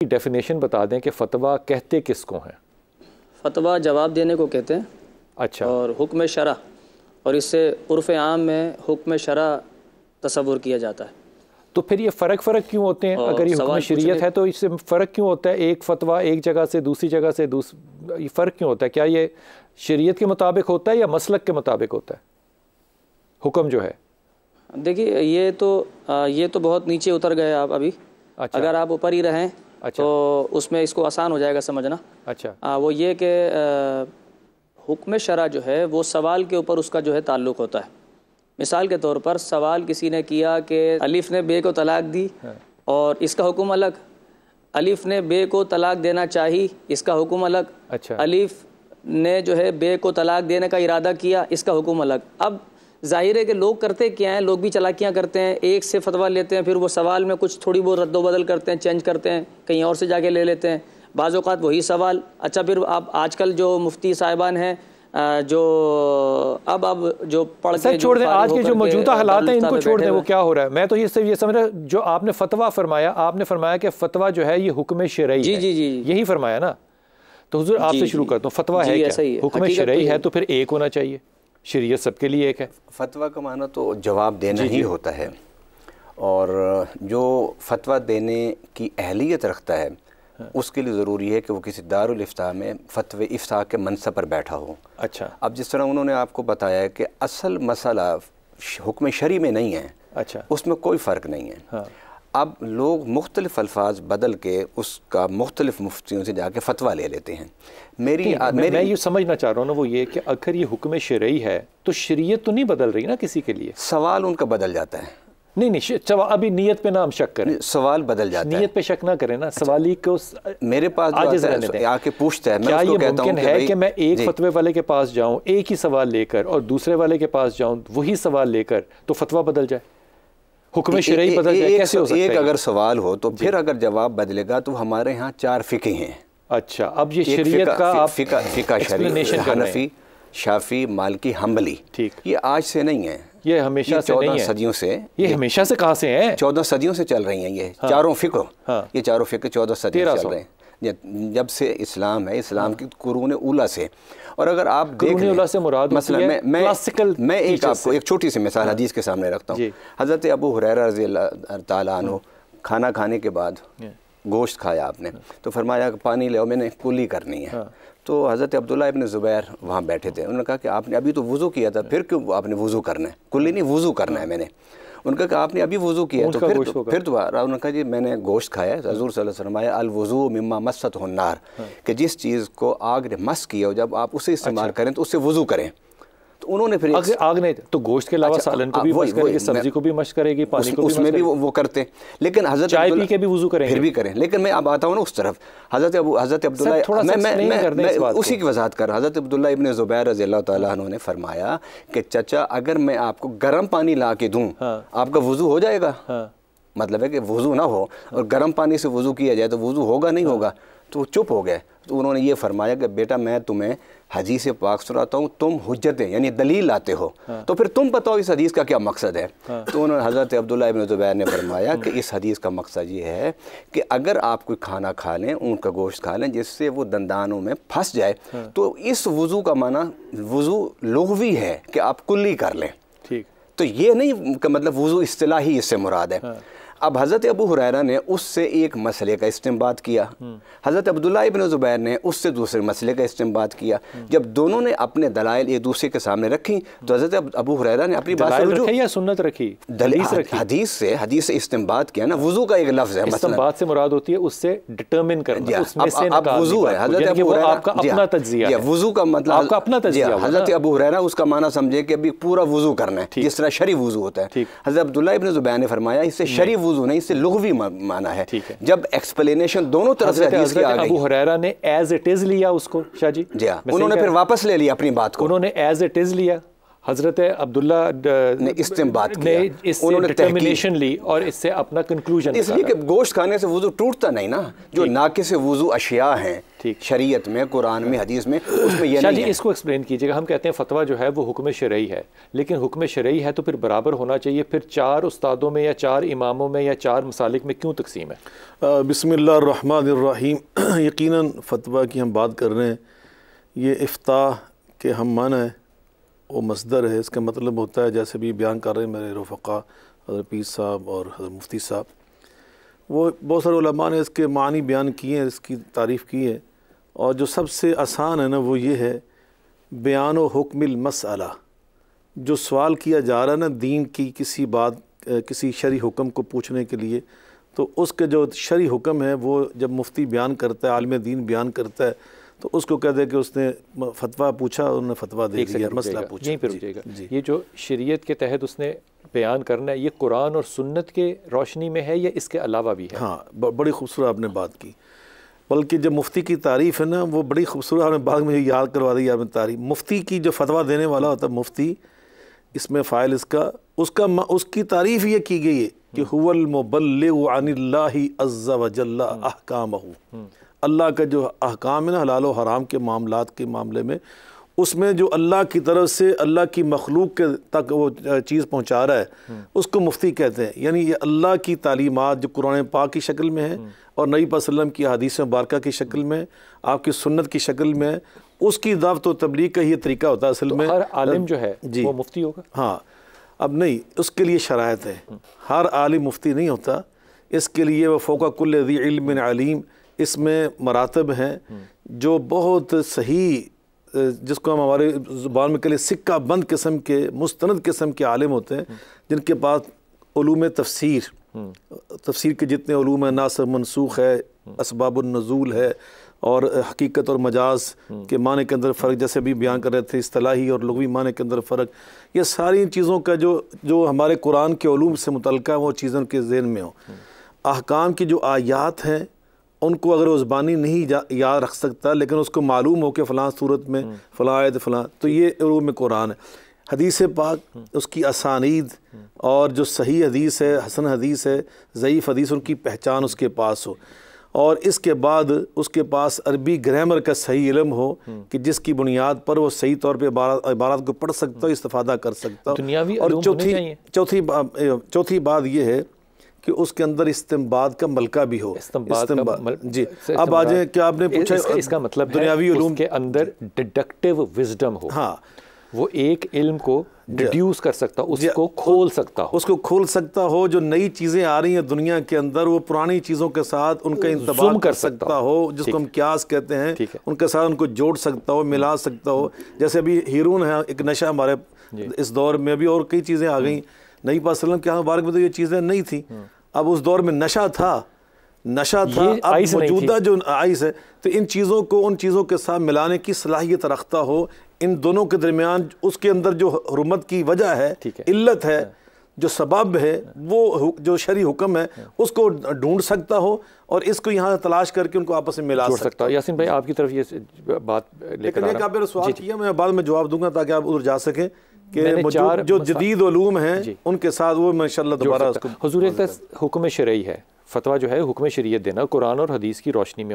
Definition बता दें कि फतवा कहते किसको हैं? फतवा जवाब देने को कहते हैं। अच्छा। और हुक्म शरा, और इससे उर्फ़ आम में हुक्म शरा तस्वुर किया जाता है। तो फिर ये फ़र्क क्यों होते हैं? अगर ये हुक्म शरीयत है तो इससे फ़र्क क्यों होता है? एक फतवा एक जगह से दूसरी जगह से ये फ़र्क क्यों होता है? क्या ये शरीयत के मुताबिक होता है या मसलक के मुताबिक होता है हुक्म जो है? देखिए, ये तो बहुत नीचे उतर गए आप अभी। अच्छा। अगर आप ऊपर ही रहें अच्छा। तो उसमें इसको आसान हो जाएगा समझना। अच्छा। वो ये कि हुक्म शरा जो है वो सवाल के ऊपर उसका जो है ताल्लुक़ होता है। मिसाल के तौर पर सवाल किसी ने किया कि अलिफ़ ने बे को तलाक दी और इसका हुक्म अलग, अलिफ़ ने बे को तलाक देना चाहिए, इसका हुक्म अलग। अच्छा। अलिफ़ ने जो है बे को तलाक देने का इरादा किया, इसका हुक्म अलग। अब ज़ाहिर है कि लोग करते क्या हैं, लोग भी चालाकियाँ करते हैं, एक से फतवा लेते हैं, फिर वो सवाल में कुछ थोड़ी बहुत रद्दोबदल करते हैं, चेंज करते हैं, कहीं और से जाके ले लेते हैं, बाज़ औक़ात वही सवाल। अच्छा, फिर आप आजकल जो मुफ्ती साहिबान हैं जो अब जो पढ़ के छोड़ दें, आज के जो मौजूदा हालात हैं इनको छोड़ दें, वो क्या हो रहा है? मैं तो ये समझ रहा, जो आपने फतवा फरमाया, आपने फरमाया कि फतवा जो है ये हुक्म शरई है। जी, यही फरमाया ना? तो हुजूर आपसे शुरू करता हूँ, फतवा है क्या? हुक्म शरई है तो फिर एक होना चाहिए, शरीयत सबके लिए एक है। फतवा का माना तो जवाब देना ही होता है, और जो फतवा देने की अहलियत रखता है उसके लिए ज़रूरी है कि वो किसी दारुल इफ्ता में फतवे इफ्ता के मनसब पर बैठा हो। अच्छा। अब जिस तरह उन्होंने आपको बताया है कि असल मसला हुक्म शरी में नहीं है। अच्छा। उसमें कोई फ़र्क नहीं है। हाँ। अब लोग मुख्तलिफ़ अल्फाज बदल के उसका मुख्तलिफ़ मुफ्तियों से जाके फतवा ले लेते हैं। मैं ये समझना चाह रहा हूँ ना, वो ये कि अगर ये हुक्म शरई है तो शरीयत तो नहीं बदल रही ना किसी के लिए? सवाल उनका बदल जाता है। नहीं, अभी नियत पे ना हम शक करें, सवाल बदल जाता है। नियत पे शक ना करें ना। सवाली को मेरे पास आके पूछता है, क्या ये मुमकिन है कि मैं एक फतवे वाले के पास जाऊं एक ही सवाल लेकर और दूसरे वाले के पास जाऊं वही सवाल लेकर, तो फतवा बदल जाए, हुक्म शरई बदल जाए? कैसे हो सकता है? एक अगर सवाल हो तो फिर अगर जवाब बदलेगा तो हमारे यहाँ 4 फ़िक़े हैं। अच्छा, अब ये शरीयत का आप फ़िक़ा शरीयत, हनफी, शाफ़ी, मालिकी, हम्बली। ठीक, ये आज से नहीं है, ये हमेशा से नहीं है। 14 सदियों से। ये हमेशा से कहाँ से है? 14 सदियों से चल रही हैं ये। हाँ। चारों फ़िक़े। हाँ। ये चारों फ़िक़े 14 सदियों से चल रहे हैं, जब से इस्लाम है, इस्लाम की कुरून उला से। और अगर आप देख से मुराद मसलन मैं एक आपको एक छोटी सी मिसाल हदीस के सामने रखता हूँ। हज़रत अबू हुरैरा रज़ियल्लाहु ताला अन्हु खाना खाने के बाद गोश्त खाया आपने, तो फरमाया कि पानी ले आओ, मैंने कुली करनी है। तो हज़रत अब्दुल्ला इब्न ज़ुबैर वहाँ बैठे थे। उन्होंने कहा कि आपने अभी तो वज़ू किया था, फिर क्यों आपने वज़ू करना है? कुल्ली नहीं, वज़ू करना है मैंने। उनका कहा आपने अभी वज़ू किया तो फिर दोबारा। उन्होंने कहा जी मैंने गोश्त खाया है। हज़ूर सल्लल्लाहु अलैहि वसल्लम फरमाया अल वज़ू मिम्मा मस्सतहु अन्नार, कि जिस चीज़ को आग ने मस किया हो जब आप उसे इस्तेमाल करें तो उससे वज़ू करें। तो उन्होंने फिर आग नहीं तो गोश्त के अलावा सालन को भी मश्क करेगी, सब्जी को भी मश्क करेगी, पानी को भी उसमें भी वो करते हैं। लेकिन हज़रत चाय पी के भी वज़ू करेंगे, फिर भी करें। लेकिन मैं अब आता हूँ ना उस तरफ, हज़रत अब्दुल्ला, मैं उसी की वजाहत कर रहा। हज़रत अब्दुल्ला इब्न ज़ुबैर रज़ियल्लाहु ताला अन्हु ने फरमाया कि चचा अगर मैं आपको गर्म पानी ला के दूँ आपका वज़ू हो जाएगा? मतलब है कि वज़ू ना हो और गर्म पानी से वज़ू किया जाए तो वज़ू होगा नहीं होगा? तो चुप हो गए। तो उन्होंने ये फरमाया कि बेटा मैं तुम्हें हदीस पाक सुनाता हूँ, तुम हुज्जतें यानी दलील लाते हो, तो फिर तुम बताओ इस हदीस का क्या मकसद है? तो उन्होंने हज़रत अब्दुल्ला इब्न ज़ुबैर ने फरमाया कि इस हदीस का मकसद ये है कि अगर आप कोई खाना खा लें, ऊँट का गोश्त खा लें जिससे वो दंदानों में फंस जाए, तो इस वज़ू का माना वज़ू लुग़वी है कि आप कुल्ली कर लें। ठीक, तो ये नहीं कि मतलब वज़ू इस्तिलाही इससे मुराद है। अब हज़रत अबू हुरैरा ने उससे एक मसले का इस्तिंबात किया, हज़रत अब्दुल्ला इब्न ज़ुबैर ने उससे दूसरे मसले का इस्तिंबात किया। जब दोनों ने अपने दलाइल एक दूसरे के सामने रखी तो हज़रत अबू हुरैरा ने अपनी बात या सुन्नत रखी, हदीस से इस्तिंबात किया ना। वज़ू का एक लफ्ज़ है, इस्तिंबात से मुराद होती है उससे डिटरमिन करना, उसमें से अब वज़ू है हज़रत अबू हुरैरा आपका अपना तज्ज़िया है, वज़ू का मतलब आपका अपना तज्ज़िया। हज़रत अबू हुरैरा उसका माना समझे कि अभी पूरा वज़ू करना है जिस तरह शरी वज़ू होता है। हज़रत अब्दुल्ला इब्न ज़ुबैर ने फरमाया इससे शरी वज़ू नहीं, इससे लुग़वी माना है। जब एक्सप्लेनेशन दोनों तरफ से हदीस की आ गई, अबू हुरैरा ने एज इट इज लिया उसको, शाह जी, उन्होंने फिर वापस ले लिया अपनी बात को। उन्होंने एज इट इज लिया, हज़रत अब्दुल्ला ने इस्तेमाल ने इससे डिटर्मिनेशन ली और इससे अपना कंक्लूजन, इसलिए कि गोश्त खाने से वुज़ू टूटता नहीं ना, जो नाक़िस वुज़ू अशिया हैं शरीयत में, कुरान में, हदीस में, उसमें ये नहीं है। इसको एक्सप्लेन कीजिएगा। हम कहते हैं फतवा जो है वो हुक्म शरई है, लेकिन हुक्म शरई है तो फिर बराबर होना चाहिए, फिर 4 उस्तादों में या 4 इमामों में या 4 मसालिक में क्यों तकसीम है? बिस्मिल्लाहिर्रहमानिर्रहीम। यकीनन फतवा की हम बात कर रहे हैं, ये इफ्ताह के हम माना है वो मसदर है। इसका मतलब होता है, जैसे भी बयान कर रहे हैं मेरे रफ़क़ा हज़रत पीर साहब और हज़रत मुफ्ती साहब, वो बहुत सारे उलमा ने इसके मानी बयान किए हैं, इसकी तारीफ़ की है। और जो सबसे आसान है ना वो ये है, बयान व हुक्मिल मसअला, जो सवाल किया जा रहा है ना दीन की किसी बात, किसी शरई हुक्म को पूछने के लिए, तो उसके जो शरई हुक्म है वो जब मुफ्ती बयान करता है, आलिम दीन बयान करता है, तो उसको कह दे कि उसने फतवा पूछा, उन्होंने फतवा दे दिया, मसला पूछा। यहीं पर रुकिएगा। ये जो शरीयत के तहत उसने बयान करना है, ये कुरान और सुन्नत के रोशनी में है या इसके अलावा भी है? हाँ, बड़ी खूबसूरत आपने बात की। बल्कि जब मुफ्ती की तारीफ़ है ना वो बड़ी खूबसूरत, आपने बाद में याद करवा दी आपने तारीफ़। मुफ्ती की जो फतवा देने वाला होता है मुफ्ती, इसमें फ़ाइल इसका उसकी तारीफ़ ये की गई है कि हुवल मुबल्लिगु अनिल्लाहि अज़्ज़ा व जल्ला अहकामहु, अल्लाह का जो अहकाम है ना हलाल और हराम के मामलात के मामले में, उसमें जो अल्लाह की तरफ से अल्लाह की मखलूक के तक वो चीज़ पहुँचा रहा है, उसको मुफ्ती कहते हैं। यानी ये अल्लाह की तालीमात जो कुरान पाक की शक्ल में है और नबी पाक सल्लल्लाहु अलैहि वसल्लम की हदीस मुबारका की शक्ल में, आपकी सुन्नत की शक्ल में, उसकी दावत व तबलीग का ये तरीका होता है असल में। हर आलिम जो है वो मुफ्ती होगा? हाँ, अब नहीं, उसके लिए शराइत है। हर आलिम मुफ्ती नहीं होता, इसके लिए वह फ़ौक़ा कुल्लि ज़ी इल्मिन अलीम, इसमें मरातब हैं जो बहुत सही, जिसको हम हमारे ज़ुबान में कह सिक्का बंद किस्म के, मुस्तनद किस्म के आलिम होते हैं, जिनके पास उलूम तफसीर के जितने उलूम है, नासिख़ मनसूख़ है, असबाबुन नुज़ूल है, और हकीकत और मजाज के माने के अंदर फ़र्क, जैसे भी बयान कर रहे थे, इस्तिलाही और लुग़वी माने के अंदर फ़र्क, ये सारी चीज़ों का जो हमारे कुरान के उलूम से मुतल्लिक़ है वो चीज़ों के ज़हन में हो। अहकाम की जो आयात हैं उनको अगर वो ज़बानी नहीं याद रख सकता, लेकिन उसको मालूम हो कि फ़लाँ सूरत में फ़लाँ आयत फ़लाँ, तो ये उलूम कुरान है। हदीस पाक, उसकी असानीद और जो सही हदीस है, हसन हदीस है, ज़ईफ़ हदीस, उनकी पहचान उसके पास हो, और इसके बाद उसके पास अरबी ग्रामर का सही इल्म हो कि जिसकी बुनियाद पर वो सही तौर पे इबारत को पढ़ सकता हो, इस्तिफ़ादा कर सकता हो। और चौथी बात ये है कि उसके अंदर इस्तिंबाद का मलका भी हो। जी, अब आ जाए, क्या आपने पूछा, इसका मतलब दुनियावी उलूम के अंदर डिडक्टिव विजडम हो। हाँ, वो एक इल्म को डिड्यूस कर सकता, उसको खोल सकता हो, जो नई चीज़ें आ रही हैं दुनिया के अंदर, वो पुरानी चीज़ों के साथ उनका इंतबाह कर सकता हो, जिसको हम क्यास कहते हैं, उनके साथ उनको जोड़ सकता हो, मिला सकता हो। जैसे अभी हीरून है एक नशा हमारे इस दौर में, अभी और कई चीज़ें आ गई। नबी पाक सल्लल्लाहु अलैहि वसल्लम के मुबारक में तो ये चीज़ें नहीं थी, अब उस दौर में नशा था, अब मौजूदा जो आइस है, तो इन चीज़ों को उन चीज़ों के साथ मिलाने की सलाहियत रखता हो। इन दोनों के दरमियान उसके अंदर जो हुर्मत की वजह है, इल्लत है, जो सबब है, वो जो शरई हुक्म है, उसको ढूंढ सकता हो और इसको यहाँ तलाश करके उनको आपस में मिला सकता हो। यासीन भाई, आपकी तरफ ये बात लेकर आ रहा हूं। आपने सवाल किया, मैं बाद में जवाब दूंगा ताकि आप उधर जा सकें कि जो जदीद उलूम हैं उनके साथ वो इंशाअल्लाह दोबारा उसको। हुजूर, हुक्म शरई है, फतवा जो है हुक्म शरीयत देना कुरान और हदीस की रोशनी में